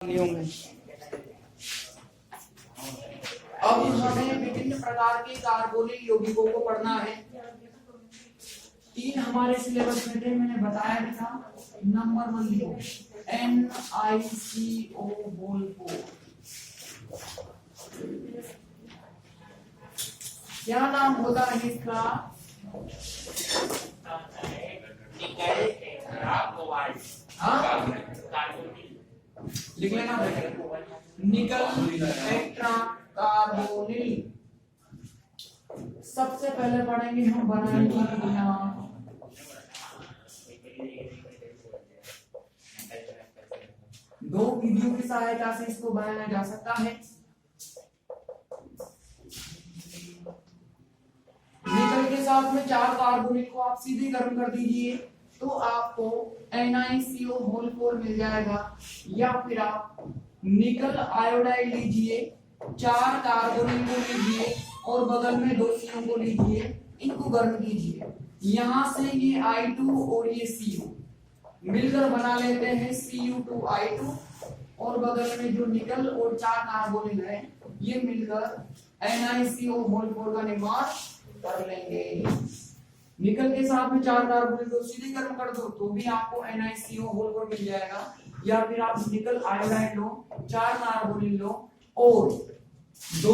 अम्लियों में। अब हमें विभिन्न प्रकार के कार्बोनिल यौगिकों को पढ़ना है। 3 हमारे सिलेबस में थे, मैंने बताया भी था। नंबर 1 लिखो NiCO4। क्या नाम होगा इसका? लिख लेना निकल टेट्रा कार्बोनिल। सबसे पहले पढ़ेंगे हम बनाने की क्रिया। दो विधियों की सहायता से इसको बनाया जा सकता है। निकल के साथ में 4 कार्बोनिल को आप सीधे गर्म कर दीजिए तो आपको NiCO4 मिल जाएगा। या फिर आप निकल आयोडाइड लीजिए, 4 कार्बोनिल को लीजिए और बगल में 2 CO को लीजिए, इनको गर्म कीजिए। यहां से ये I2 और ये CO मिलकर बना लेते हैं Cu2I2 और बगल में जो निकल और 4 कार्बोनिल है ये मिलकर NiCO4 का निर्माण कर लेंगे। निकल के साथ में 4 कार्बोनिल को सीधे गर्म कर दो तो भी आपको NiCO4 मिल जाएगा। या फिर आप निकल आयोडाइड लो, 4 कार्बोनिल लो और 2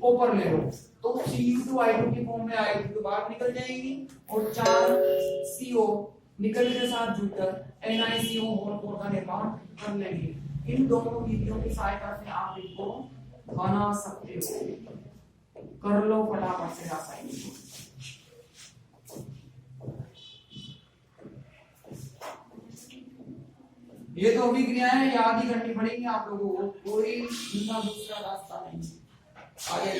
कॉपर ले लो तो Cu2I2 की फॉर्म में I2 के बाहर निकल जाएगी और 4 CO निकल के साथ जुड़कर NiCO4 का निर्माण कर लेंगे। इन दोनों विधियों की सहायता से आप इनको बना सकते हो। कर लो फटाफट से रासायनिक। ये तो अभी क्रियाएं याद ही करनी पड़ेंगी आप लोगों को, कोई इनका दूसरा रास्ता नहीं। आगे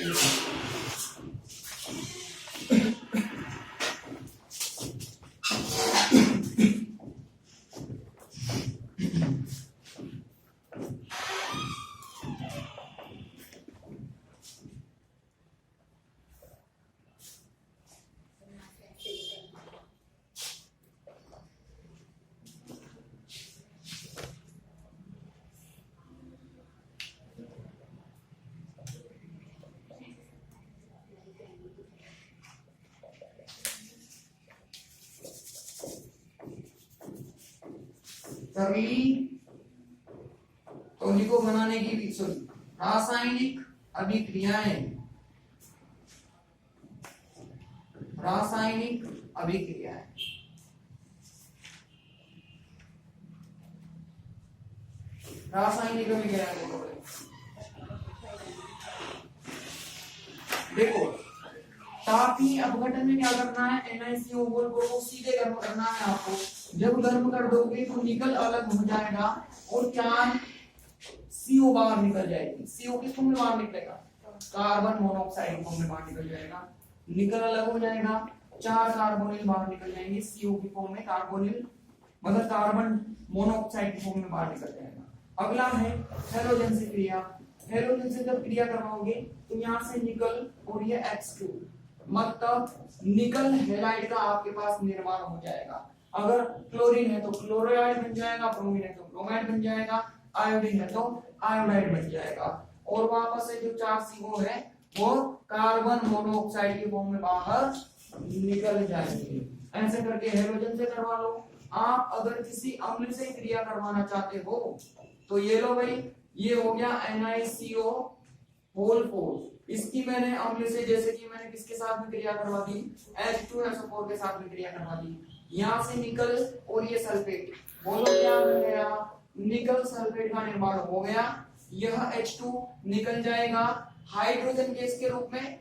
तौली को बनाने की रासायनिक अभिक्रियाएं। रासायनिक अभिक्रियाएं रासायनिक अभिक्रियाएं देखो, ताकि अपघटन में क्या करना है, NiCO4 को सीधे गर्म करना है आपको। जब गर्म कर दोगे तो निकल अलग हो जाएगा और 4 CO बाहर निकल जाएगी। CO किस फॉर्म में बाहर निकलेगा? कार्बन मोनोऑक्साइड फॉर्म में बाहर निकल जाएगा। निकल अलग हो जाएगा, 4 कार्बोनिल बाहर निकल जाएंगे CO की फॉर्म में। कार्बोनिल मतलब कार्बन मोनोऑक्साइड की फॉर्म में बाहर निकल जाएगा। अगला है हैलोजन से क्रिया। हैलोजन से जब क्रिया करवाओगे तो यहाँ से निकल और ये H2 मतलब निकल हैलाइड का आपके पास निर्माण हो जाएगा। अगर क्लोरीन है तो क्लोराइड बन जाएगा, ब्रोमीन है तो ब्रोमाइड बन जाएगा, आयोडीन है तो आयोडाइड बन जाएगा। और वापस से जो 4 CO है वो कार्बन मोनोऑक्साइड के फॉर्म में बाहर निकल जाएंगे। ऐसे करके हैलोजन से करवा लो। आप अगर किसी अम्ल से क्रिया करवाना चाहते हो तो ये लो भाई, ये हो गया NiCO4। इसकी मैंने अम्ल से, जैसे कि मैंने किसके साथ में क्रिया करवा दी, H2SO4 के साथ में क्रिया करवा दी। यहाँ से निकल और ये सल्फेट, बोलो क्या बन गया? निकल सल्फेट का निर्माण हो गया। यह H2 निकल जाएगा हाइड्रोजन गैस के रूप में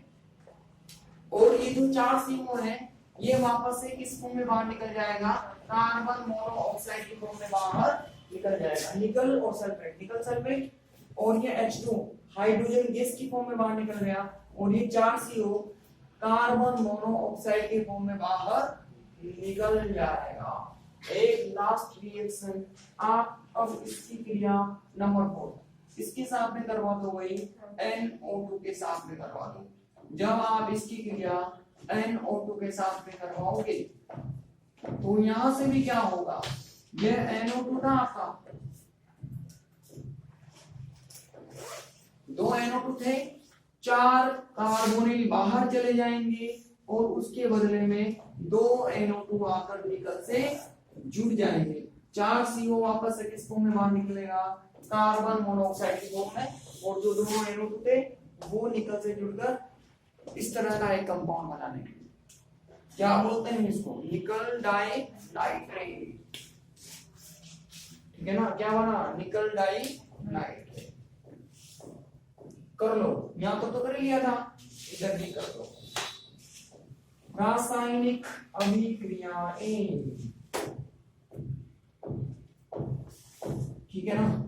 और ये जो 4 CO है ये वापस से किस फॉर्म में बाहर निकल जाएगा? कार्बन मोनोऑक्साइड की फॉर्म में बाहर निकल जाएगा। निकल और सल्फेट, निकल सल्फेट और ये H2 हाइड्रोजन गैस की फॉर्म में बाहर निकल गया और ये 4 CO कार्बन मोनोऑक्साइड के फॉर्म में बाहर निकल जाएगा। एक लास्ट रिएक्शन आप अब इसकी क्रिया नंबर 4 इसके साथ में करवा दो भाई, NO2 के साथ में करवा दो। जब आप इसकी क्रिया NO2 के साथ में करवाओगे तो यहां से भी क्या होगा, यह NO2 था आपका, 2 NO2 थे, 4 कार्बोनिल बाहर चले जाएंगे और उसके बदले में 2 NO2 आकर निकल से जुड़ जाएंगे। 4 CO वापस से किस फॉर्म में बाहर निकलेगा, कार्बन मोनोऑक्साइड की फॉर्म में, और जो दोनों NO2 थे वो निकल से जुड़कर इस तरह का एक कंपाउंड बनाने के लिए क्या बोलते हैं इसको, निकल डाई नाइट्रेट। ठीक है ना, क्या बना, निकल डाई नाइट्रेट। कर लो, यहां तो कर लिया था, इधर भी कर लो। रासायनिक अभिक्रियाएं, ठीक है ना।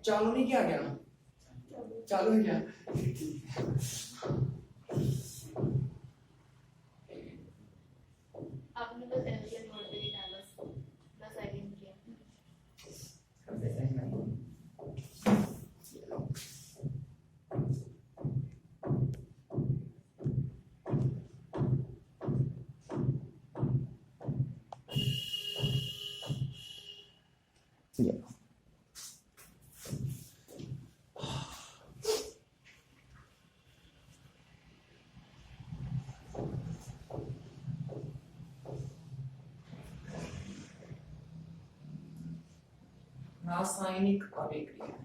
चालू नहीं किया गया ना, चालू है क्या, आपने तो सेंसियन नोट पे डाला ना, साइलेंट किया। रासायनिक अभिक्रिया,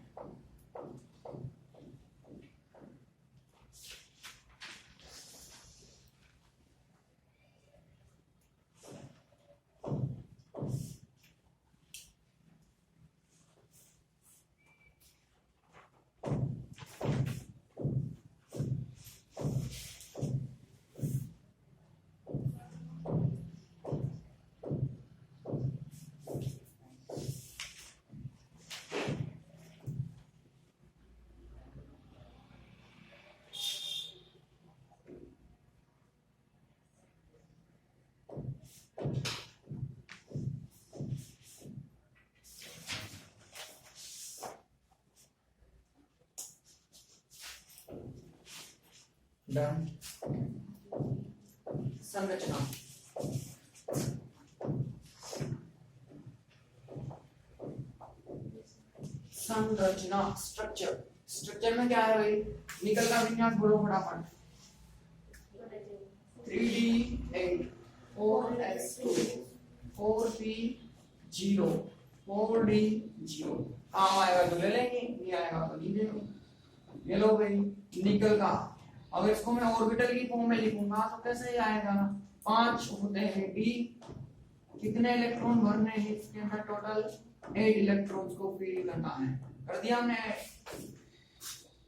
डन। संरचना, संरचना स्ट्रक्चर, स्ट्रक्चर में क्या है भाई, निकल का विन्यास बोलो फटाफट, 3D8 4s2 4p0 4d0, काम आएगा तो ले लेंगे, नहीं आएगा तो नहीं लेंगे। ये लो भाई निकल का, अगर इसको मैं ऑर्बिटल की फॉर्म में लिखूंगा तो कैसे आएगा, 5 होते हैं p, कितने इलेक्ट्रॉन भरने हैं इसके अंदर, टोटल 8 इलेक्ट्रॉन्स को फिल करना है, कर दिया हमने।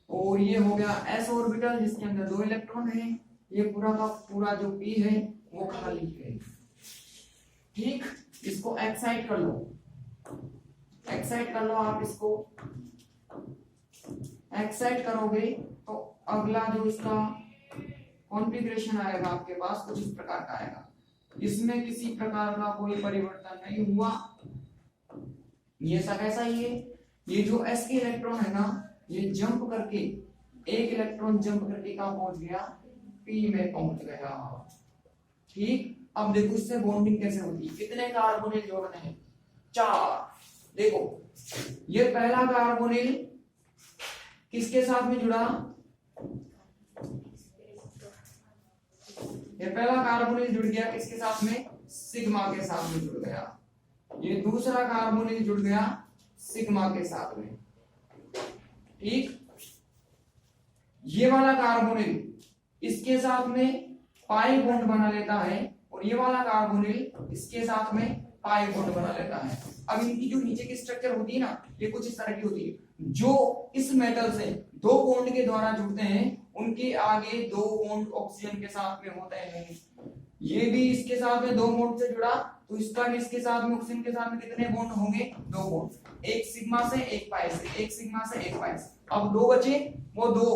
और ये हो गया s ऑर्बिटल जिसके अंदर 2 इलेक्ट्रॉन है, ये पूरा का पूरा जो p है वो खाली है। ठीक, इसको एक्साइट कर लो, एक्साइट कर लो आप, इसको एक्साइट करोगे तो अगला जो इसका कॉन्फ़िगरेशन आएगा आपके पास कुछ इस प्रकार का आएगा, इसमें किसी प्रकार का कोई परिवर्तन नहीं हुआ, ये सब ऐसा ही है। ये जो s के इलेक्ट्रॉन है ना, ये जंप करके, एक इलेक्ट्रॉन जंप करके कहां पहुंच गया, p में पहुंच गया। ठीक, अब देखो इससे बॉन्डिंग कैसे होती है, कितने कार्बोनिल जोड़ने हैं, 4। देखो ये पहला कार्बोनिल किसके साथ में जुड़ा, ये पहला कार्बोनिल जुड़ गया किसके साथ में, सिग्मा के साथ में जुड़ गया। ये दूसरा कार्बोनिल जुड़ गया सिग्मा के साथ में। ठीक, ये वाला कार्बोनिल इसके साथ में पाई बॉन्ड बना लेता है और ये वाला कार्बोनिल इसके साथ में पाई बॉन्ड बना लेता है। अब इनकी जो नीचे की स्ट्रक्चर होती है ना, ये कुछ इस तरह की होती है, जो इस मेटल से 2 बॉन्ड के द्वारा जुड़ते हैं उनके आगे 2 बॉन्ड ऑक्सीजन के साथ में होते हैं। ये भी इसके साथ में 2 बॉन्ड से जुड़ा, तो इसका भी इसके साथ में ऑक्सीजन के साथ में कितने बॉन्ड होंगे, 2 बॉन्ड, एक सिग्मा से एक पाई से, एक सिग्मा से एक पाई से। अब 2 बचे, वो 2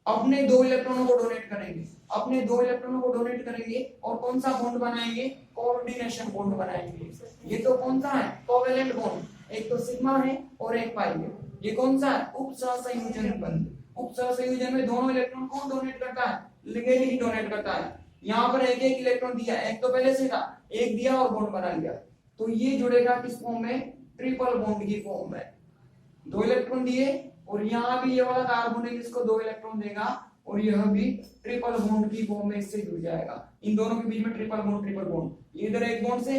अपने 2 इलेक्ट्रॉनों को डोनेट करेंगे, अपने 2 इलेक्ट्रॉनों को डोनेट करेंगे और कौन सा बॉन्ड बनाएंगे, कोऑर्डिनेशन बॉन्ड बनाएंगे। ये तो कौन सा है, कोवेलेंट बॉन्ड, एक तो सिग्मा है और एक पाई है। ये कौन सा है, उपसहसंयोजन बंध। उपसहसंयोजन में दोनों इलेक्ट्रॉन कौन डोनेट करता है, लिगेंड ही डोनेट करता है। यहाँ पर एक एक इलेक्ट्रॉन दिया, एक तो पहले से था, एक दिया और बॉन्ड बना लिया, तो ये जुड़ेगा किस फॉर्म में, ट्रिपल बॉन्ड की फॉर्म में। 2 इलेक्ट्रॉन दिए और यहाँ भी ये वाला कार्बन है इसको 2 इलेक्ट्रॉन देगा और यह भी ट्रिपल बॉन्ड की फॉर्म में इससे जुड़ जाएगा। इन दोनों के बीच में ट्रिपल बॉन्ड, ट्रिपल बॉन्ड। इधर एक बॉन्ड से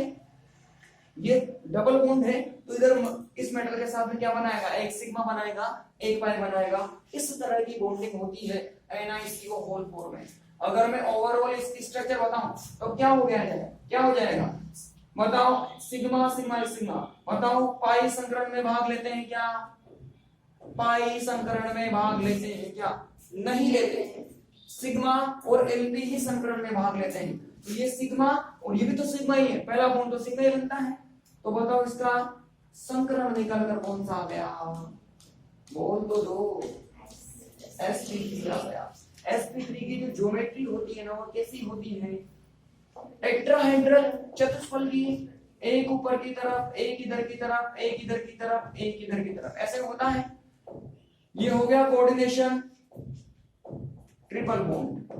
ये डबल बॉन्ड है, तो इधर इस मेटल के साथ में क्या बनाएगा, एक सिग्मा बनाएगा, एक पाई बनाएगा। इस तरह की बॉन्डिंग होती है NiCO होल फॉर्म में। अगर मैं ओवरऑल इसकी स्ट्रक्चर बताऊं तो क्या हो गया है, क्या हो जाएगा, बताओ, सिग्मा सिग्मा सिग्मा। बताओ पाई संकरण में भाग लेते हैं क्या, पाई संकरण में भाग लेते हैं क्या, नहीं लेते हैं। सिग्मा और एलपी ही संकरण में भाग लेते हैं। तो ये सिग्मा और ये भी तो सिग्मा ही है, पहला बॉन्ड तो सिग्मा ही बनता है। तो बताओ इसका संकरण निकलकर कौन सा आ गया, बोल तो दो, sp3 आ गया। sp3 की जो ज्योमेट्री होती है ना वो कैसी होती है, टेट्राहेड्रल चतुष्फलकी, एक ऊपर की तरफ, एक इधर की तरफ, एक इधर की तरफ, एक इधर की तरफ, ऐसे होता है। ये हो गया कोऑर्डिनेशन ट्रिपल बॉन्ड,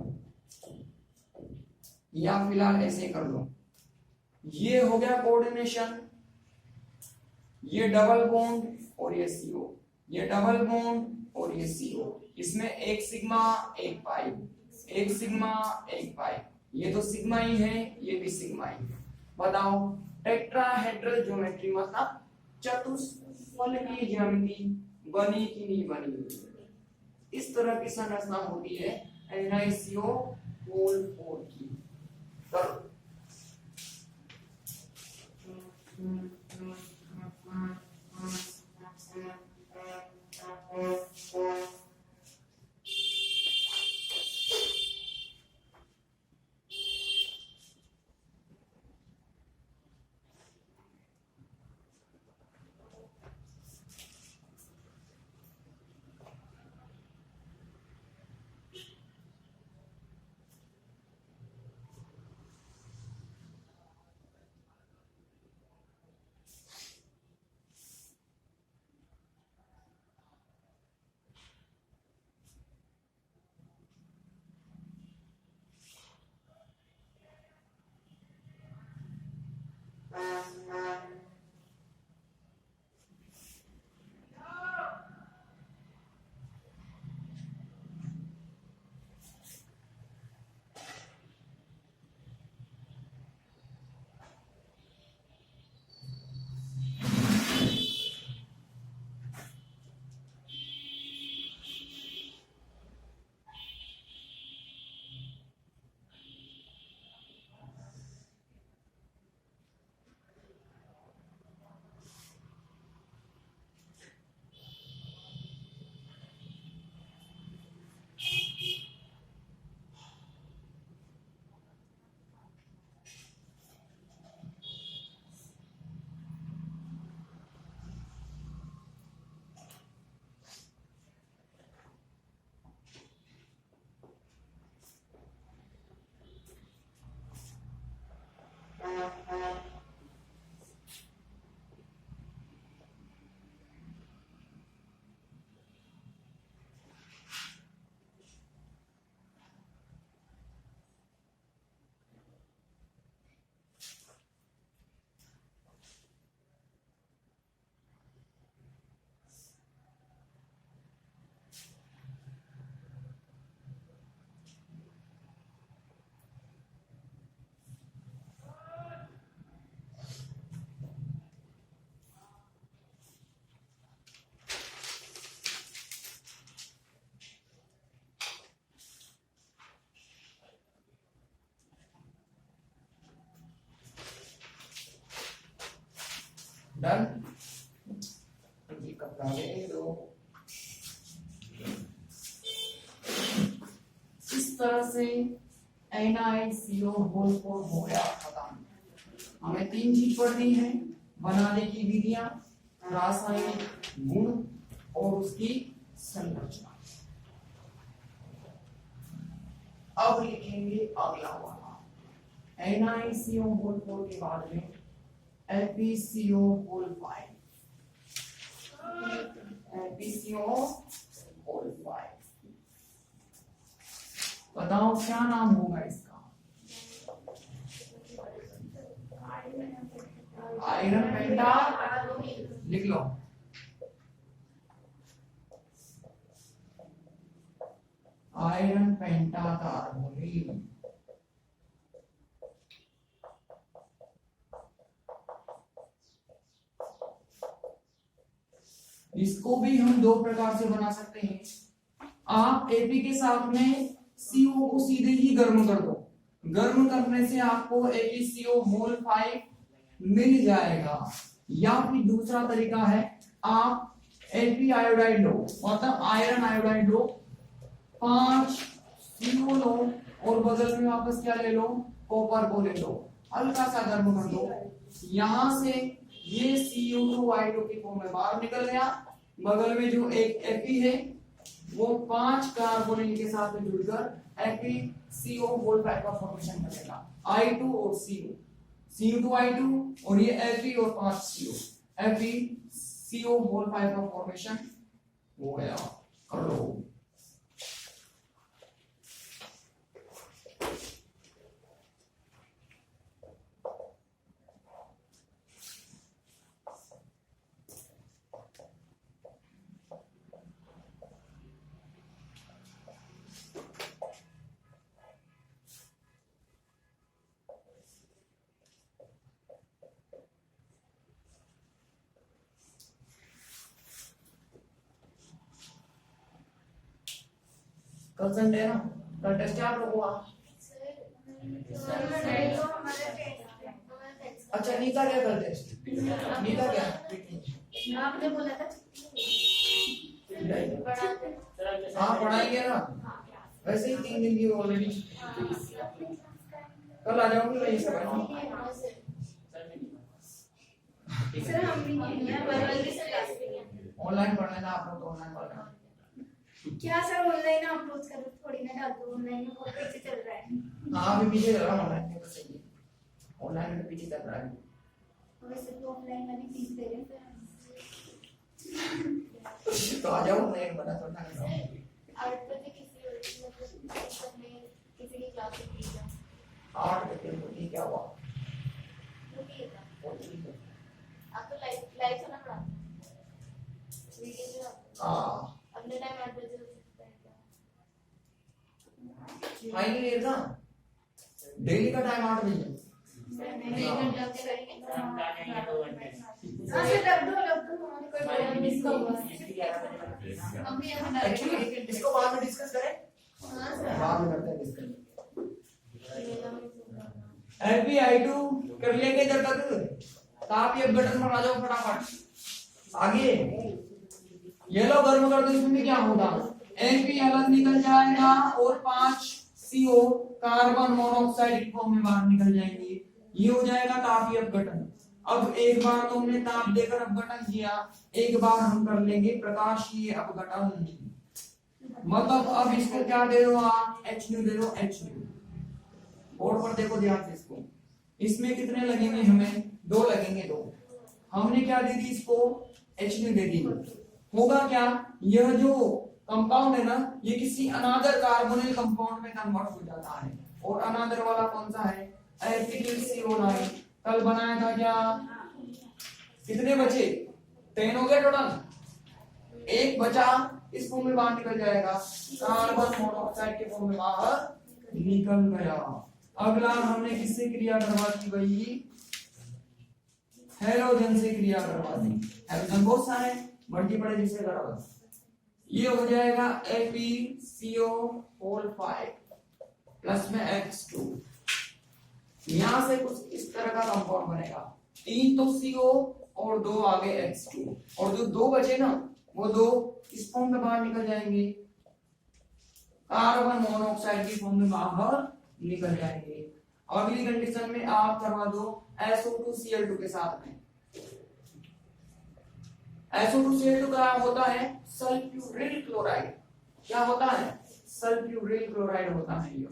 या फिलहाल ऐसे कर लो, ये हो गया कोऑर्डिनेशन, ये डबल बॉन्ड और ये CO, ये डबल बॉन्ड और ये CO, इसमें एक सिग्मा एक पाई, एक सिग्मा एक पाई, ये तो सिग्मा ही है, ये भी सिग्मा ही है। बताओ टेट्राहेड्रल ज्योमेट्री मतलब चतुष्फलकीय ज्यामिति बनी कि नहीं बनी, इस तरह की संरचना होती है NiCO होल फॉर्म की। करो डन, ये कपड़ा ले लो। इस तरह से NiCO होल फॉर्म हो गया खत्म। हमें 3 चीज पढ़नी है, बनाने की विधियां, रासायनिक गुण और उसकी संरचना। अब लिखेंगे अगला वाला NiCO होल 4 के बाद में FeCO होल 5, FeCO होल 5। बताओ क्या नाम होगा इसका? आयरन पेंटा, लिख लो। आयरन पेंटाकार्बोनिल। इसको भी हम दो प्रकार से बना सकते हैं। आप Ap के साथ में CO को सीधे ही गर्म कर दो, गर्म करने से आपको FeCO होल 5 मिल जाएगा। या फिर दूसरा तरीका है, आप Fe आयोडाइड लो, मतलब आयरन आयोडाइड लो, 5 CO लो और बगल में वापस क्या ले लो, कॉपर को ले लो, हल्का सा गर्म कर दो। यहां से ये CO2 की फॉर्म में बाहर निकल गया, बगल में जो एक Fe है वो 5 कार्बोनिल के साथ में जुड़कर FeCO होल 5 का फॉर्मेशन करेगा। I2 और CO, CO2I2 और ये Fe और 5 CO, FeCO होल 5 का फॉर्मेशन हो गया। कर लो। कल संडे है ना, कल टेस्ट है आप लोगों का। अच्छा नीता क्या कल टेस्ट? नीता क्या? आपने बोला था हाँ पढ़ाएंगे ना, वैसे ही 3 दिन की ऑलरेडी। कल आ जाऊंगी मैं, ये सब सर हम भी नहीं है, बराबर से क्लास भी है। ऑनलाइन पढ़ना था आप लोग, तो ऑनलाइन पढ़ना। क्या सर ऑनलाइन अपलोड करो, थोड़ी ना डाल दो, ऑनलाइन में बहुत पीछे चल रहा है। हाँ अभी पीछे चल रहा है, ऑनलाइन में तो सही है, ऑनलाइन में पीछे चल रहा है। वैसे तो ऑफलाइन वाली फीस दे रहे हैं तो आ जाओ, ऑनलाइन बना तो ना करो। 8 बजे किसी मतलब में किसी की क्लास होती है। 8 बजे होती क्या हुआ? वो ठीक है, वो ठीक है। आपको लाइव सुना पड़ा वीडियो में। हाँ अपने टाइम 8 बजे हो सकता है क्या? फाइनल ईयर का डेली का टाइम 8 बजे। नहीं घंटा से करेंगे। हां सर लग दो हमारे कोई प्रॉब्लम नहीं होगा। हम भी यहाँ एक्चुअली इसको बाद में डिस्कस करें। हां सर बाद में करते हैं डिस्कस। FeI2 कर लेंगे जब तक, तो आप ये बटन पर आ जाओ फटाफट आगे। ये लो गर्म कर दो, इसमें क्या होगा, Fe अलग निकल जाएगा और 5 CO कार्बन मोनोऑक्साइड की फॉर्म में बाहर निकल जाएंगे। ये हो जाएगा तापीय अपघटन। अब एक बार तो हमने ताप देकर अपघटन किया, एक बार हम कर लेंगे प्रकाशीय अपघटन। मतलब अब इसको क्या दे दो आप, HU दे दो, HU। बोर्ड पर देखो ध्यान से इसको, इसमें कितने लगेंगे हमें, 2 लगेंगे, 2। हमने क्या दे दी इसको, HU दे दी। होगा क्या, यह जो कंपाउंड है ना, ये किसी अनादर कार्बोनिल कंपाउंड में कन्वर्ट हो जाता है। और अनादर वाला कौन सा है, FeCO9। कल बनाया था क्या, कितने बचे, 10 हो गए टोटल, 1 बचा, इस फॉर्म में बाहर निकल जाएगा, कार्बन मोनोऑक्साइड के फॉर्म में बाहर निकल गया। अगला हमने किससे क्रिया करवा दी भाई, हैलोजन से क्रिया करवा दी। हैलोजन बहुत सारे मल्टीपल जिससे करा, ये हो जाएगा FeCO होल 5 प्लस में H2। यहां से कुछ इस तरह का कंपाउंड बनेगा, 3 तो CO और 2 आगे H2, और जो 2 बचे ना वो 2 इस फॉर्म में बाहर निकल जाएंगे, कार्बन मोनोऑक्साइड की फॉर्म में बाहर निकल जाएंगे। अगली कंडीशन में आप करवा दो SO2Cl2 के साथ में। SO2Cl2 का होता है सल्फ्यूरिल क्लोराइड। क्या होता है, सल्फ्यूरिल क्लोराइड होता है ये।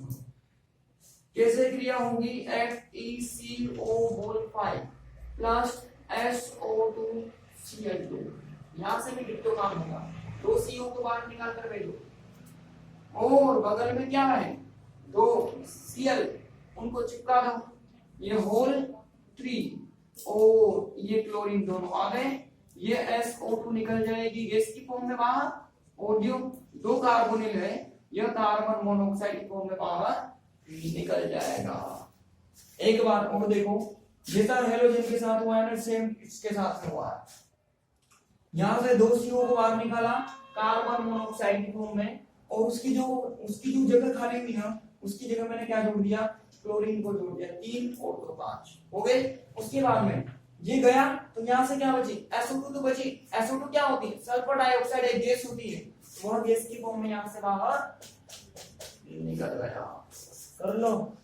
कैसे क्रिया होगी, FeCO5 प्लस SO2Cl2। यहां से भी डिट्टो काम होगा, दो CO को बाहर निकाल कर भेजो, और बगल में क्या है, दो Cl, उनको चिपका दो, ये होल 3 और ये क्लोरीन दोनों आ गए, ये SO2 निकल जाएगी गैस की फॉर्म में बाहर, और जो दो कार्बोनिल है यह कार्बन मोनोऑक्साइड की फॉर्म में बाहर निकल जाएगा। एक बार और देखो, जैसा हेलोजन के साथ हुआ है ना, सेम इसके साथ में हुआ है। यहां से दो CO को बाहर निकाला कार्बन मोनोऑक्साइड की फॉर्म में, और उसकी जो जगह खाली हुई ना, उसकी जगह मैंने क्या जोड़ दिया, क्लोरीन को जोड़ दिया, 3 और 2 5 हो गए। उसके बाद में ये गया तो यहां से क्या बची, SO2 तो बची। SO2 क्या होती है, सल्फर डाइऑक्साइड एक गैस होती है, वह गैस की फॉर्म में यहां से बाहर निकल गया। कर लो।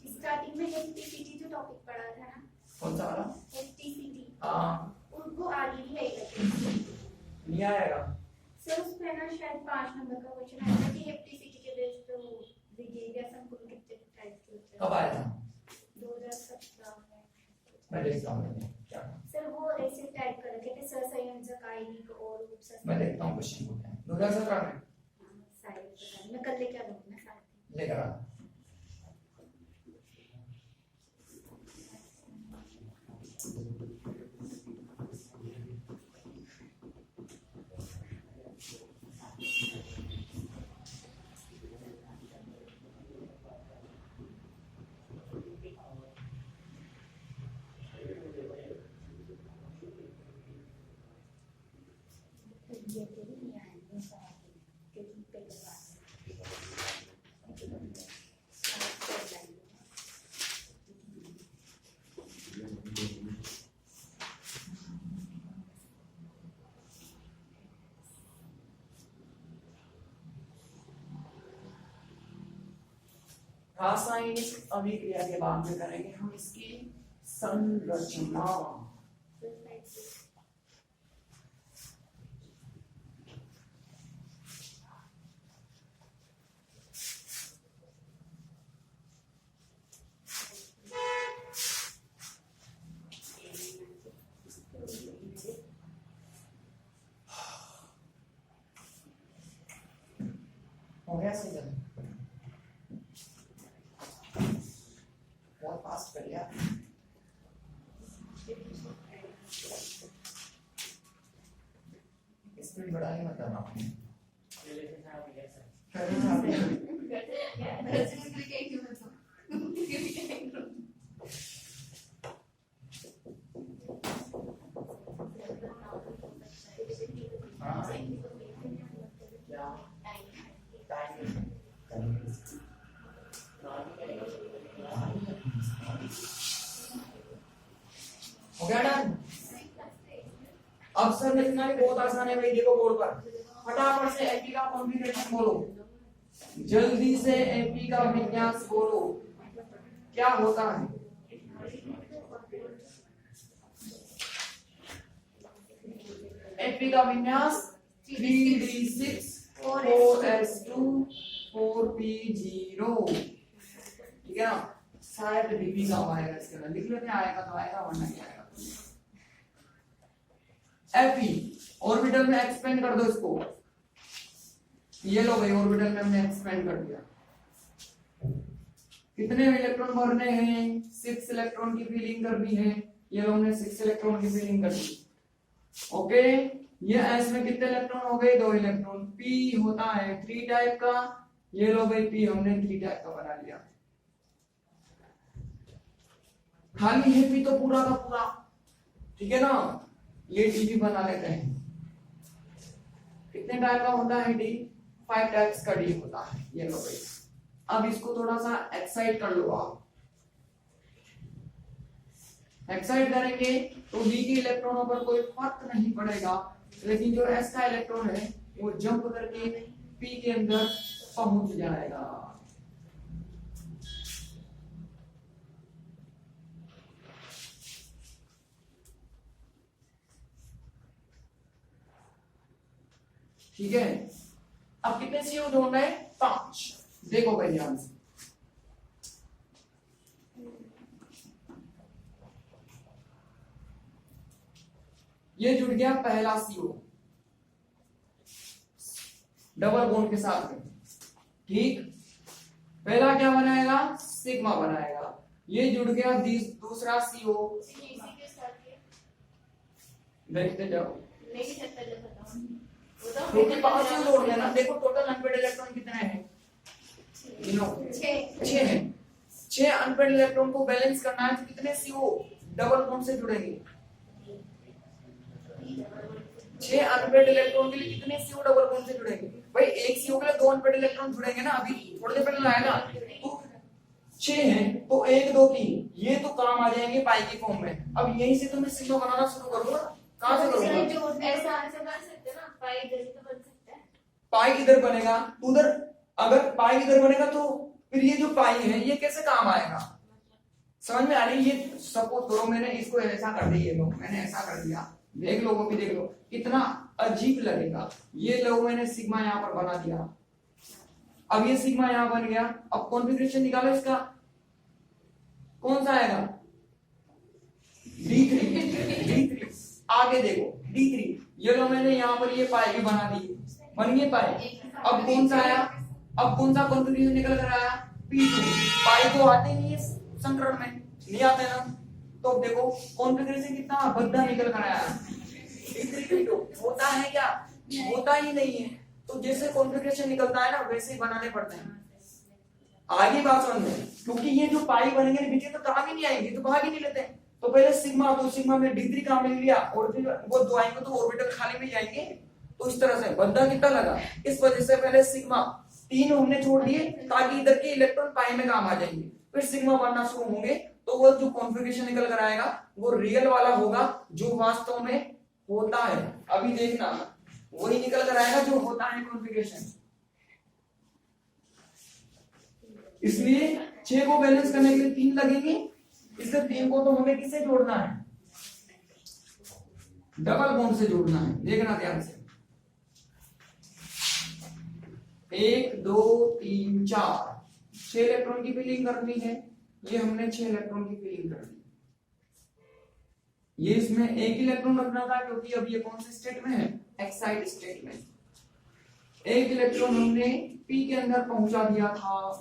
स्टार्टिंग में एचटीसीटी जो टॉपिक पढ़ा था ना, कौन सा वाला, एचटीसीटी, हाँ उनको आगे ही आएगा नहीं आएगा सर। उसमें ना शायद 5 नंबर का क्वेश्चन आएगा कि एफटीसीटी के बेस पे वो विजेरिया संकुल कितने टाइप के होते हैं। कब आया था, 2017 में। मैं देखता हूँ क्या, सर वो ऐसे टाइप कर रखे थे, सहसंयोजक आयनिक और उपसंयोजक। मैं देखता हूँ क्वेश्चन को क्या है। 2017 में शायद पता नहीं, मैं कल लेके आ दूंगा ना साथ। लेकर आ। ये तेरी नहीं आएंगे साथ में, क्योंकि पहले बात रासायनिक अभिक्रिया के बाद में करेंगे हम इसकी संरचना। हो गया सही जल्दी, बहुत फास्ट कर लिया। स्पीड बढ़ाने मतलब आपने हो गया डन। अब सर लिखना भी बहुत आसान है भाई, देखो बोर्ड पर फटाफट से एपी का कॉन्फ़िगरेशन बोलो, जल्दी से एपी का विन्यास बोलो, क्या होता है। एपी का विन्यास 3d6 4s2 4p0, ठीक है ना। शायद डीपी का आएगा इसके अंदर, लिख लेते हैं, आएगा तो आएगा वरना नहीं आएगा। Fe ऑर्बिटल में एक्सपेंड कर दो इसको, ये लो भाई ऑर्बिटल में हमने एक्सपेंड कर दिया। कितने इलेक्ट्रॉन भरने हैं, 6 इलेक्ट्रॉन की फीलिंग करनी है, ये लो हमने 6 इलेक्ट्रॉन की फीलिंग कर दी। ओके, ये एस में कितने इलेक्ट्रॉन हो गए, 2 इलेक्ट्रॉन। पी होता है 3 टाइप का, ये लो भाई पी हमने 3 टाइप का बना लिया। खाली है पी तो पूरा का पूरा, ठीक है ना। ये डी भी बना लेते हैं। कितने टाइप का होता है डी, 5 टाइप्स का डी होता है, ये लो भाई। अब इसको थोड़ा सा एक्साइट कर लो आप, एक्साइट करेंगे तो डी के इलेक्ट्रॉनों पर कोई फर्क नहीं पड़ेगा, लेकिन जो एस का इलेक्ट्रॉन है वो जंप करके पी के अंदर पहुंच जाएगा। ठीक है, अब कितने CO जोड़ रहे हैं? 5। देखो भाई ध्यान से, ये जुड़ गया पहला CO डबल बॉन्ड के साथ में, ठीक। पहला क्या बनाएगा? सिग्मा बनाएगा। ये जुड़ गया दूसरा CO, इसी के साथ ये देखते जाओ, नहीं सकता जब बताऊं वो तो क्योंकि 5 CO जोड़ लेना। देखो टोटल अनपेड इलेक्ट्रॉन कितने हैं? 6 हैं। 6 अनपेड इलेक्ट्रॉन को बैलेंस करना है तो कितने CO डबल बॉन्ड से जुड़ेंगे? 6 अनपेड इलेक्ट्रॉन के लिए कितने CO डबल बॉन्ड से जुड़ेंगे? भाई एक CO के लिए 2 अनपेड इलेक्ट्रॉन जुड़ेंगे ना, अभी थोड़ी देर पहले लाया ना, तो 6 हैं तो 1 2 3 ये तो काम आ जाएंगे पाई के फॉर्म में। अब यहीं से तो मैं सिग्मा बनाना शुरू करूंगा। कहां से करूंगा? जो ऐसा आंसर बन सकते ना, पाई इधर तो बन सकता है। पाई किधर बनेगा? उधर। अगर पाई किधर बनेगा तो फिर ये जो पाई है ये कैसे काम आएगा? समझ में आ रही? ये सपोज करो मैंने इसको ऐसा कर दिया, लो मैंने ऐसा कर दिया, देख लो वो भी देख लो कितना अजीब लगेगा। ये लो मैंने सिग्मा यहाँ पर बना दिया, अब ये सिग्मा यहाँ बन गया। अब कॉन्फ़िगरेशन निकालो इसका, कौन सा आएगा? D3। आगे देखो D3, ये लो मैंने यहाँ पर ये पाई भी बना दी, बन गई पाई। अब कौन सा आया? अब कौन सा कॉन्फ़िगरेशन निकल कर आया? P2। पाई तो आते नहीं है संकरण में, नहीं आते ना, तो अब देखो कॉन्फ़िगरेशन कितना भद्दा निकल कर आया। D3P2 होता है क्या? होता ही नहीं है। तो जैसे कॉन्फ़िगरेशन निकलता है ना वैसे ही बनाने पड़ते हैं। आगे बात समझ में, क्योंकि ये जो पाई बनेंगे नीचे तो काम ही नहीं आएंगे, तो भाग ही नहीं लेते। तो पहले सिग्मा, तो सिग्मा में D3 काम ले लिया और फिर वो दो आएंगे तो ऑर्बिटल खाली में जाएंगे। तो इस तरह से बंदा कितना लगा, इस वजह से पहले सिग्मा 3 हमने छोड़ दिए ताकि इधर के इलेक्ट्रॉन पाई में काम आ जाएंगे, फिर सिग्मा बनना शुरू होंगे। तो वो जो कॉन्फ़िगरेशन निकल कर आएगा वो रियल वाला होगा जो वास्तव में होता है। अभी देखना वही निकल कर आएगा जो होता है कॉन्फ़िगरेशन। इसलिए 6 को बैलेंस करने के लिए 3 लगेंगे, इससे 3 को तो हमें किससे जोड़ना है? डबल बॉन्ड से जोड़ना है। देखना ध्यान से, 1 2 3 4 6 इलेक्ट्रॉन की फिलिंग करनी है। ये हमने 6 इलेक्ट्रॉन की फिलिंग कर दी। ये इसमें एक इलेक्ट्रॉन रखना था क्योंकि अब ये कौन से स्टेट में है? एक्साइट स्टेट में। एक इलेक्ट्रॉन हमने P के अंदर पहुंचा दिया था,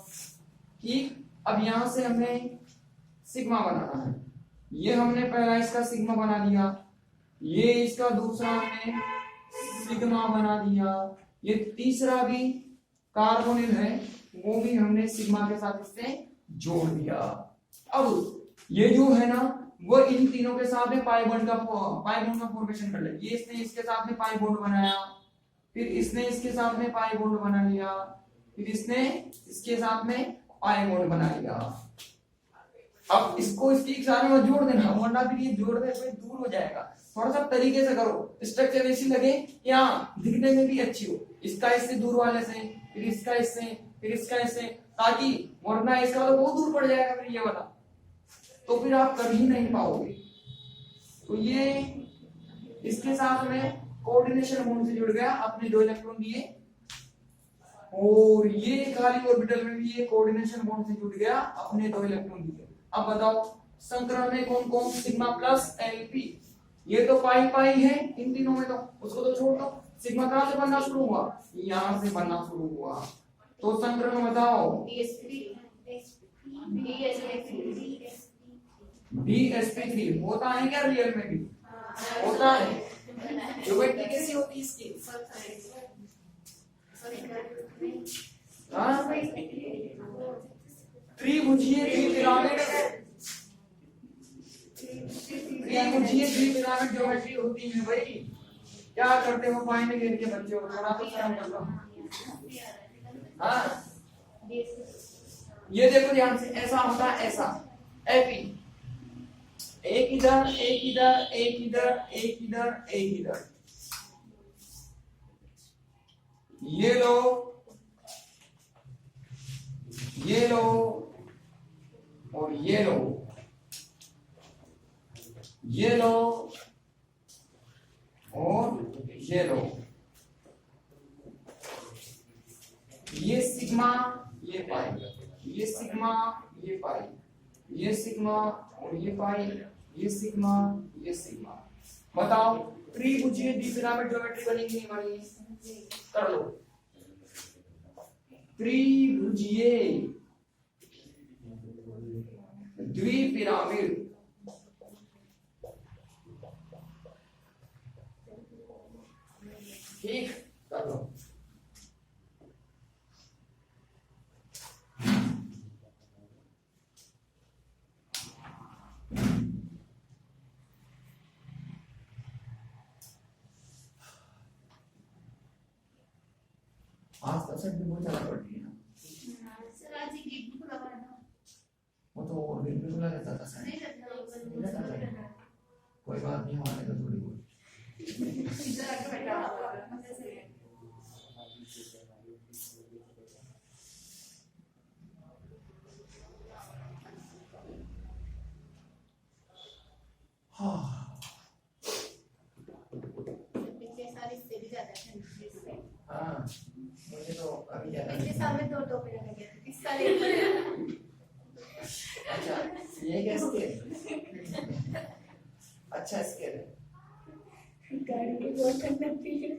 ठीक। अब यहां से हमें सिग्मा बनाना है। ये हमने पहला इसका सिग्मा बना दिया, ये इसका दूसरा हमने सिग्मा बना दिया, ये तीसरा भी कार्बोनिल है वो भी हमने सिग्मा के साथ इससे जोड़ दिया। अब ये जो है ना वो इन तीनों के साथ में पाई बॉन्ड का फॉर्मेशन कर ले। ये इसने इसके साथ में पाई बॉन्ड बनाया, फिर इसने इसके साथ में पाई बॉन्ड बना लिया, फिर इसने इसके साथ में पाई बॉन्ड बना लिया। अब इसको इसके साथ में जोड़ देना, वरना फिर ये जोड़ दे तो दूर हो जाएगा। थोड़ा सा तरीके से करो, स्ट्रक्चर ऐसी लगे कि हाँ दिखने में भी अच्छी हो। इसका इससे दूर वाले से, फिर इसका इससे, फिर इसका इससे, ताकि वरना इसका तो बहुत दूर पड़ जाएगा फिर ये वाला, तो फिर आप कर ही नहीं पाओगे। तो ये इसके साथ में कोऑर्डिनेशन बॉन्ड से जुड़ गया, अपने 2 इलेक्ट्रॉन दिए, और ये खाली ऑर्बिटल में भी ये कोऑर्डिनेशन बॉन्ड से जुड़ गया, अपने 2 इलेक्ट्रॉन दिए। अब बताओ संकरण में कौन कौन? Sigma plus Lp। ये तो पाई पाई है इन तीनों में, तो उसको तो छोड़ दो। सिग्मा कहां से बनना शुरू हुआ? यहां से बनना शुरू हुआ। तो संकरण में बताओ DsP3 होता है क्या? रियल में भी होता है। ज्योमेट्री कैसी होती है इसकी? त्रिभुजीय द्विपिरामिड ज्योमेट्री होती है भाई। क्या करते हो पाई में गिर के बच्चे हो, थोड़ा तो शर्म कर लो। हाँ ये देखो ध्यान से, ऐसा होता है, ऐसा एपी, एक इधर एक इधर एक इधर एक इधर एक इधर, ये लो ये लो और ये लो, ये लो और ये लो। ये सिग्मा ये पाई, ये सिग्मा ये पाई, ये सिग्मा और ये पाई, ये सिग्मा ये सिग्मा। बताओ त्रिभुजीय द्विपिरामिड ज्योमेट्री बनेगी नहीं बनेगी? कर लो। त्रिभुजीय द्विपिरामिड ठीक कर लो। आज तक से भी बहुत ज्यादा पड़ रही है ना। सर आज ही गेट भी खुला हुआ है ना। वो तो दिन भी खुला रहता था सर। नहीं रहता कोई बात नहीं, हमारे तो थोड़ी बहुत इधर आके बैठा हुआ है मजे से। हाँ पिछले साल इससे भी ज्यादा था इससे। हाँ मुझे तो अभी ज्यादा पिछले साल में दो पे लगा गया था, इस साल एक पे। अच्छा ये क्या स्केल? अच्छा स्केल है। गाड़ी की बहुत करना चाहिए।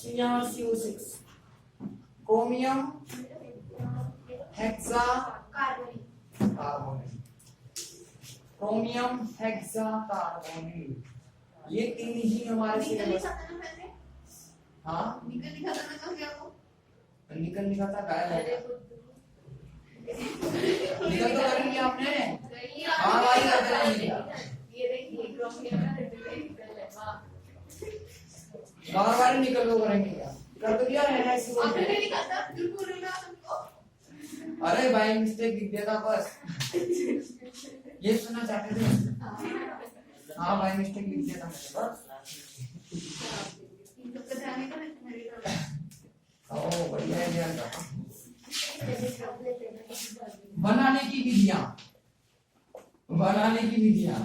CrCO6 chromium hexa carbonate, chromium hexa carbonate, ये तीन ही हमारे सिलेबस। हाँ निकल लिखा था गायब हो गया। निकल तो करेंगे आपने। हाँ भाई करते रहेंगे। ये देखिए क्रोमियम का निकल है। वाह बार बार निकल को करेंगे क्या? कर तो दिया है ना इसी आपने नहीं लिखा था झूठ बोल रहे हो तुमको। अरे भाई मिस्टेक लिख दिया था बस, ये सुनना चाहते थे। हाँ भाई मिस्टेक लिख दिया था मैंने बस। इन सबका ध्यान नहीं था मेरे को। ओ बढ़िया है यार। बनाने की विधियां, बनाने की विधियां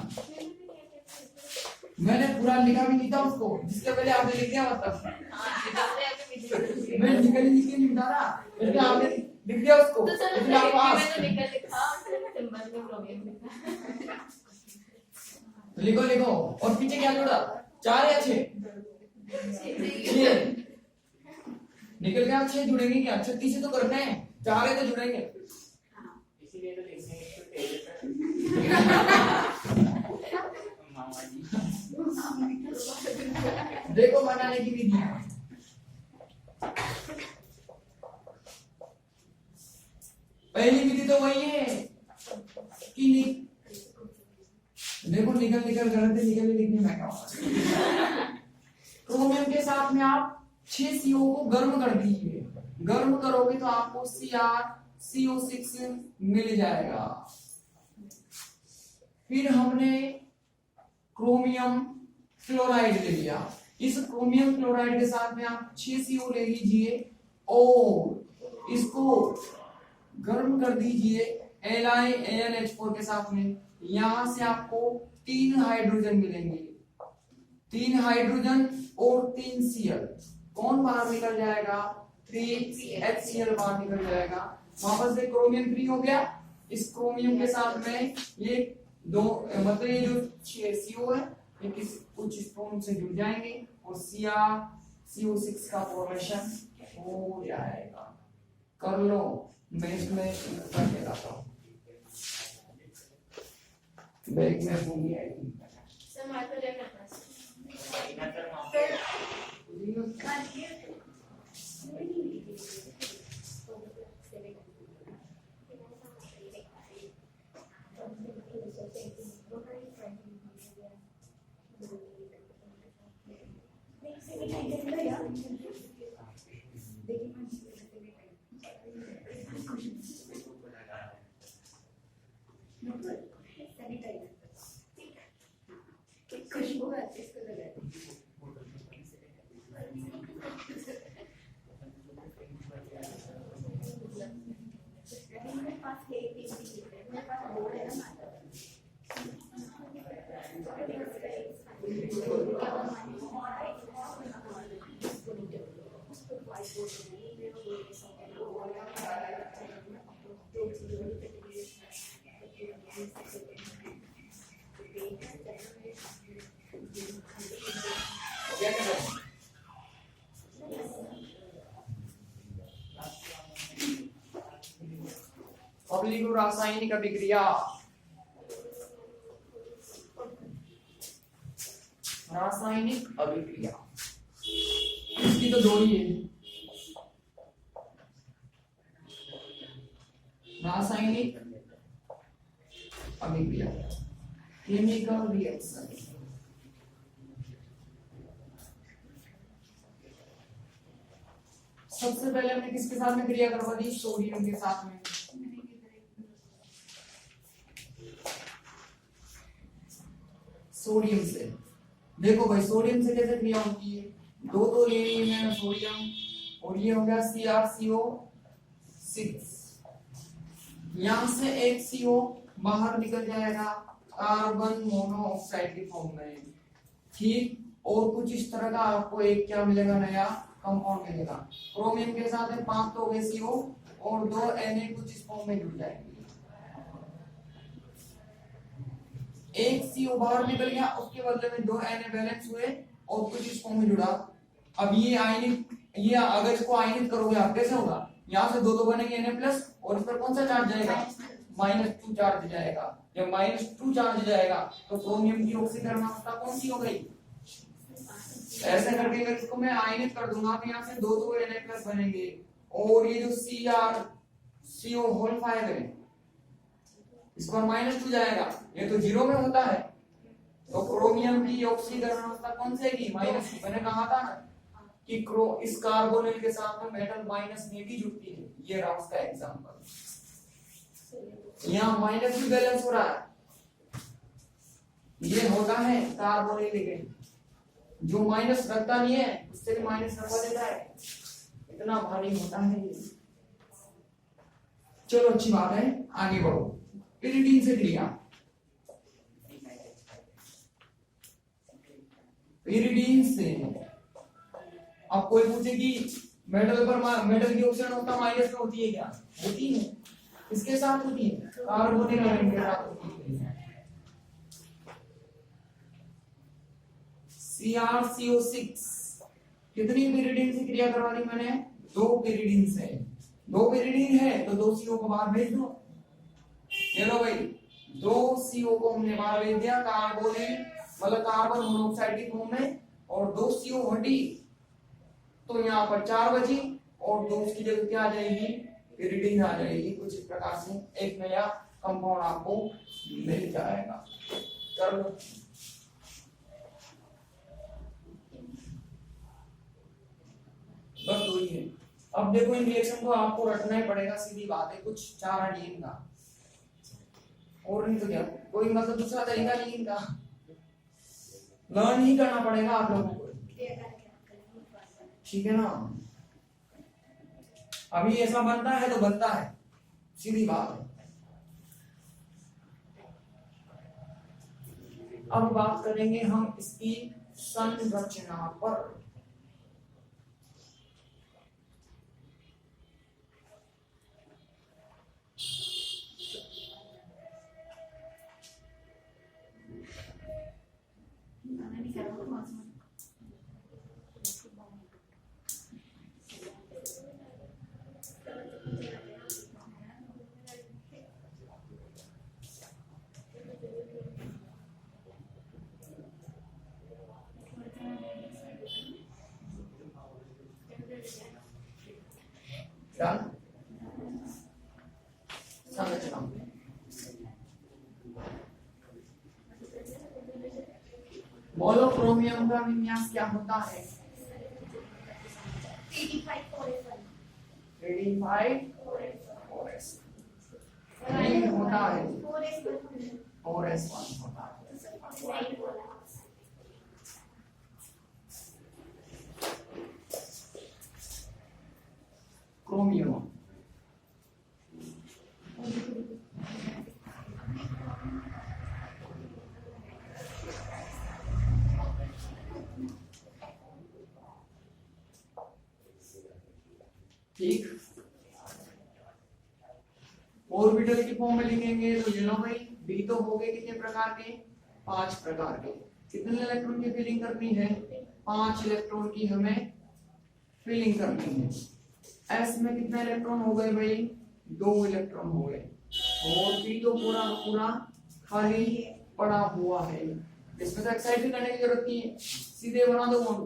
मैंने पूरा लिखा भी नहीं था उसको, जिसके पहले आपने लिख दिया मतलब। मैं निकल नहीं बता रहा, इसलिए आपने लिख दिया उसको। इसलिए आप पास। तो लिखो लिखो। और पीछे क्या जोड़ा? 4 या 6? 6। निकल गया। 6 जुड़ेंगे क्या? 36 से तो करना है, 4 है तो जुड़ेंगे। इसीलिए तो लिखने के पेज पे मामा जी देखो बनाने की विधि। पहली विधि तो वही है कि देखो निकल निकल गलत निकल लिखने में क्या क्रोमियम के साथ में आप 6 CO को गर्म कर दीजिए। गर्म करोगे तो आपको CrCO6 मिल जाएगा। फिर हमने क्रोमियम क्लोराइड ले लिया। इस क्रोमियम क्लोराइड के साथ में आप 6 CO ले लीजिए और इसको गर्म कर दीजिए LiAlH4 के साथ में। यहां से आपको 3 हाइड्रोजन मिलेंगे, 3 हाइड्रोजन और 3 Cl। कौन बाहर निकल जाएगा? 3HCl बाहर निकल जाएगा। वापस से क्रोमियम फ्री हो गया। इस क्रोमियम के साथ में ये दो मतलब ये जो CO है ये कुछ स्टोन से जुड़ जाएंगे और CrCO6 का फॉर्मेशन हो जाएगा। कर लो, मैं इसमें करके लाता हूँ। बैग में होंगी आएगी। समाप्त करना पास इधर कर मामा खुशबू आती है इसको लगा मेरे पास मेरे पास बोर्ड है ना क्या कर रहे हैं? ऑब्लिगो रासायनिक अभिक्रिया। रासायनिक अभिक्रिया इसकी तो दो ही है। रासायनिक अभिक्रिया केमिकल रिएक्शन। सबसे पहले हमने किसके साथ में क्रिया करवा दी? सोडियम के साथ में। सोडियम से देखो भाई, सोडियम से कैसे क्रिया होती है? दो तो ले लिए हैं सोडियम और ये हो गया CrCO6। यहां से एक CO बाहर निकल जाएगा कार्बन मोनोऑक्साइड की फॉर्म में, ठीक। और कुछ इस तरह का आपको एक क्या मिलेगा? नया कंपाउंड मिलेगा। क्रोमियम के साथ में 5 तो हो गए CO और 2 Na कुछ इस फॉर्म में जुड़ जाएंगे। एक CO बाहर निकल गया, उसके बदले में 2 Na बैलेंस हुए और कुछ इस फॉर्म में जुड़ा। अब ये आयनिक, ये अगर इसको आयनित करोगे आप कैसे होगा? यहाँ से 2 बनेंगे Na+ और इस पर कौन सा चार्ज जाएगा? -2 चार्ज जाएगा। जब -2 चार्ज जाएगा तो क्रोमियम की ऑक्सीकरण अवस्था कौन सी हो गई? ऐसे करके अगर इसको मैं आयनित कर दूंगा तो यहाँ से 2 Na+ बनेंगे और ये जो CrCO5 है इस पर -2 जाएगा। ये तो 0 में होता है तो क्रोमियम की ऑक्सीकरण अवस्था कौन सी आएगी? -2। मैंने कहा था ना कि इस कार्बोनिल के साथ में मेटल -नेटी जुड़ती है। ये रहा उसका एग्जांपल। यहाँ -2 बैलेंस हो रहा है। ये होता है कार्बोनिल लिगेंड। जो माइनस रखता नहीं है उससे भी माइनस रखवा देता है। इतना भारी होता है ये। चलो अच्छी बात है, आगे बढ़ो। पिरिडीन से क्रिया। पिरिडीन से अब कोई पूछे कि मेटल पर मेटल की ऑक्सीजन होता माइनस में होती है क्या? होती है। इसके साथ होती है, कार्बोनिल आयन के साथ होती है। CrCO6 कितनी पिरिडीन से क्रिया करवा दी मैंने? दो पेरिडीन है, दो पेरिडीन है तो दो CO को बाहर भेज दो। चलो भाई, दो CO को हमने बाहर भेज दिया कार्बोनिल मतलब कार्बन मोनोऑक्साइड की फॉर्म में, और दो CO हटी तो यहाँ पर 4 बची और दो उसकी जगह क्या आ जाएगी, पेरिडीन आ जाएगी। कुछ इस प्रकार से एक नया कंपाउंड आपको मिल जाएगा। कर लो। बस वही है। अब देखो इन रिएक्शन को आपको रटना ही पड़ेगा, सीधी बात है, कुछ 4 एडिन का और नहीं तो क्या, कोई मतलब दूसरा तरीका नहीं इनका, लर्न ही करना पड़ेगा आप लोगों को, ठीक है ना। अभी ऐसा बनता है तो बनता है, सीधी बात है। अब बात करेंगे हम इसकी संरचना पर। संरचना बोलो, क्रोमियम का विन्यास क्या होता है? 3d5 4s नहीं होता है, 4s1 होता है। क्रोमियम ठीक, ऑर्बिटल की फॉर्म में लिखेंगे तो ये लो भाई, डी तो हो गए कितने प्रकार के, 5 प्रकार के। कितने इलेक्ट्रॉन की फिलिंग करनी है, 5 इलेक्ट्रॉन की हमें फिलिंग करनी है। एस में कितने इलेक्ट्रॉन हो गए भाई, 2 इलेक्ट्रॉन हो गए, और पी तो पूरा पूरा खाली पड़ा हुआ है, इसमें तो एक्साइट भी करने की जरूरत नहीं है, सीधे बना दो बॉन्ड।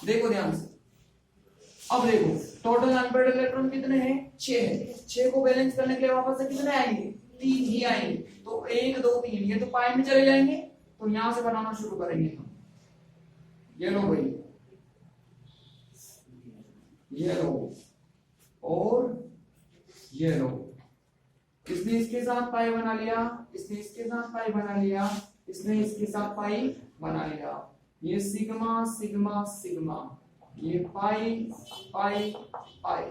देखो ध्यान से, अब देखो टोटल अनपेयर्ड इलेक्ट्रॉन कितने हैं, 6 है। 6 को बैलेंस करने के लिए वापस से कितने आएंगे, 3 ही आएंगे, तो 1 2 3 ये तो पाई में चले जाएंगे, तो यहां से बनाना शुरू करेंगे हम। ये लो भाई, ये लो और ये लो, इसने इसके साथ पाई बना लिया, इसने इसके साथ पाई बना लिया, इसने इसके साथ पाई बना लिया। ये सिग्मा सिग्मा सिग्मा, ये पाई पाई पाई।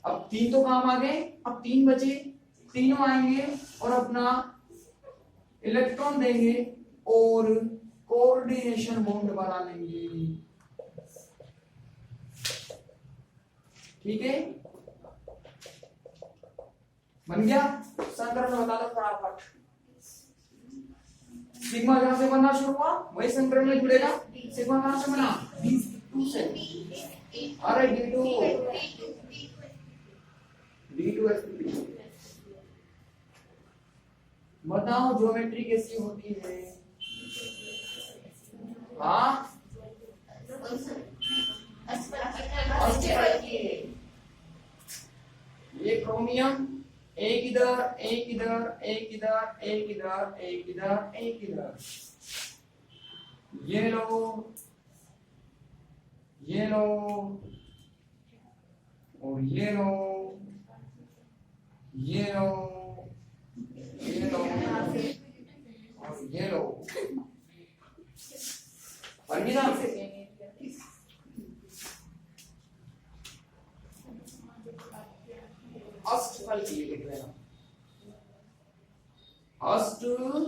अब 3 तो काम आ गए, अब 3 बचे, तीनों आएंगे और अपना इलेक्ट्रॉन देंगे और कोऑर्डिनेशन बॉन्ड बना लेंगे, ठीक है। बन गया, संकरण बता दो फटाफट। सिग्मा जहां से बनना शुरू हुआ वही संकरण में जुड़ेगा। सिग्मा कहां से बना, D2 से, अरे D2 D2sp2। बताओ ज्योमेट्री कैसी होती है, हाँ ये क्रोमियम, एक इधर एक इधर एक इधर एक इधर एक इधर एक इधर, ये लो ये लो और ये लो ये लो ये लो और ये लो, बन गई ना। अष्टफल की लिख लेना, अष्टफल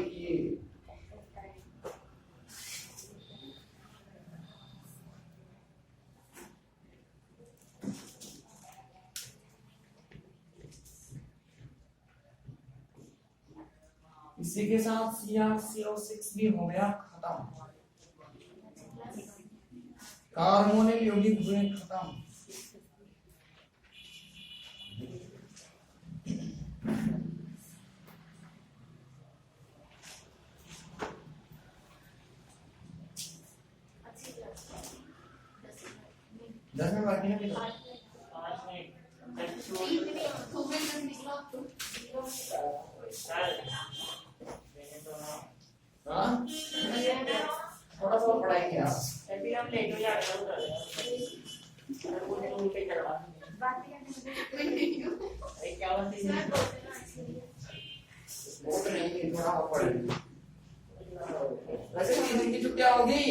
की। इसी के साथ CR06 भी हो गया खत्म। हार्मोनियल यौगिक हुए खत्म। अच्छी क्लास 10 मिनट बाकी है अभी तो। 5 मिनट सर मैंने तो ना हाँ थोड़ा सा पढ़ाएंगे आप। अभी हम लेट हो जाएगा उधर सर वो नहीं पे करवा अरे क्या बात है वो तो नहीं है, थोड़ा और पढ़ेंगे। वैसे 3 दिन की छुट्टियां होगी।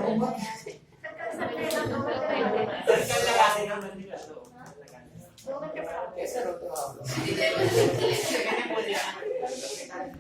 होमवर्क कैसे रोते हो आप लोग?